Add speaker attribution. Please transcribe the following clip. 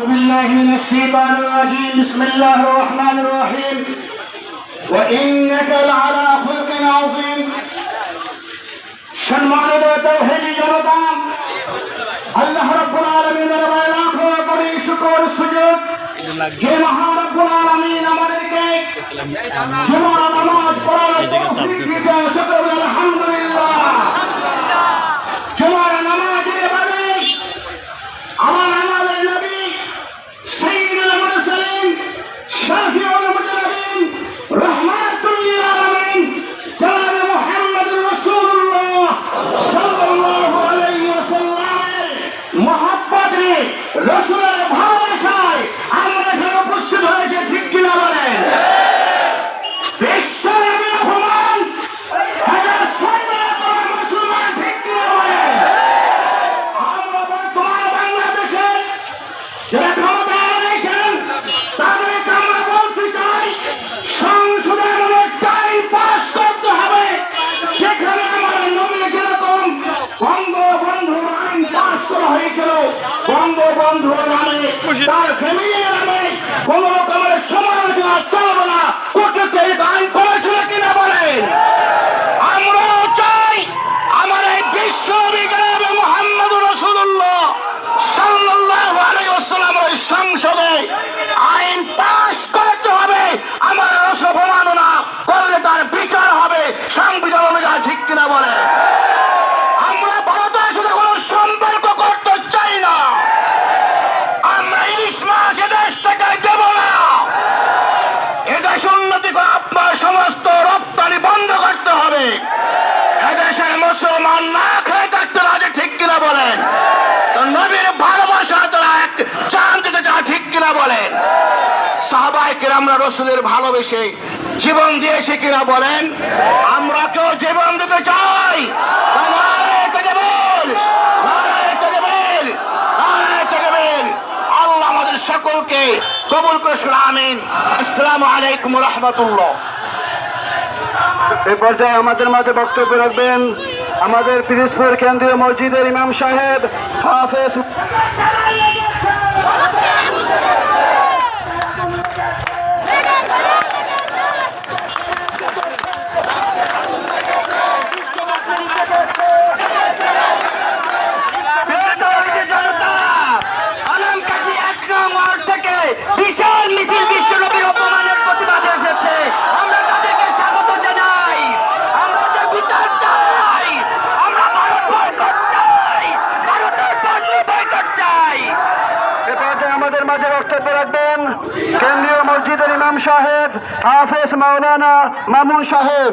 Speaker 1: أعوذ بالله من الشيطان الرجيم بسم الله الرحمن الرحيم وإنك لعلى خلق عظيم সম্মানিত তাওহীদি জনতা আল্লাহ রাব্বুল আলামিনের লাখো কোটি শুকর সুজুদ যে মহান রব্বুল আলামিন আমাদেরকে জুমার নামাজ পড়ার তৌফিক দিয়েছে সকলে আলহামদুলিল্লাহ। জুমার নামাজের বাদে আমার আমাদের নবী সাইয়্যিদুল মুরসালিন শাফিউল মুজতাবিন রাহমাতুল লিল আলামিন জনাব মুহাম্মদুর রাসূলুল্লাহ সাল্লাল্লাহু আলাইহি ওয়াসাল্লামের মহব্বতে রাসূলের ভালোবাসায় আমরা এখানে উপস্থিত হয়েছে, ঠিক কিনা বলেন? বিশ্ব নবীর অপমান হাজার ছয়বার করা মুসলমান, ঠিক কিনা বলেন? আমরা বর্তমান বাংলাদেশে যারা ক্ষমতায় রয়েছেন তাদেরকে আমরা বলতে চাই, সংসদে এমন টাইম পাস করতে হবে সেখানে আমার নবী যেরকম বঙ্গবন্ধু আইন পাস করা হয়েছিল, বঙ্গবন্ধু নামে তার ফ্যামিলির নামে কোন রকমের সমালোচনা চলবে না, কর্তৃত্বের আইন করেছিল কিনা বলেন? আমরাও চাই আমার এই বিশ্ব বিজ্ঞান মুহাম্মদুর রাসূলুল্লাহ সাল্লাল্লাহু আলাইহি ওয়াসাল্লামের এই সংসদে আইন পাস করতে হবে। আমার রাষ্ট্র অবমাননা করলে তার বিচার হবে সংবিধান অনুযায়ী, ঠিক কিনা বলে? আমরা ভারতের সাথে কোনো সম্পর্ক করতে চাই না, আমরা ইলিশ মাছ এদেশ থেকে দেব না। এদেশ উন্নতি করে আপনার সমস্ত রপ্তানি বন্ধ করতে হবে। এদেশের মুসলমান না খেয়ে থাকতে রাজি, ঠিক কিনা বলেন? তো নবীর ভালোবাসা তারা চান দিতে চায়, ঠিক কিনা বলেন? সাহাবায়ে কেরামরা রাসূলের ভালোবেসে জীবন দিয়েছে কিনা বলেন? আমরা কেউ জীবন দিতে চাই? আল্লাহ আমাদের সকলকে কবুল করে, আমিন। আসসালামু আলাইকুম ওয়া রাহমাতুল্লাহ।
Speaker 2: এই পর্যায়ে আমাদের মাঝে বক্তব্য রাখবেন আমাদের পিরোজপুর কেন্দ্রীয় মসজিদের ইমাম সাহেব হাফেজ
Speaker 1: বিশাল মিছিল বিশ্ব নবীর অপমানের প্রতিবাদে এসেছে। আমরা তাদেরকে স্বাগত জানাই, আমরা তাদের বিচার চাই, আমরা ভারত বয়কট চাই, ভারতের পণ্য বয়কট চাই।
Speaker 2: এ পর্যায়ে আমাদের মাঝে বক্তব্য রাখবেন কেন্দ্রীয় মসজিদের ইমাম সাহেব হাফেজ মাওলানা মামুন সাহেব।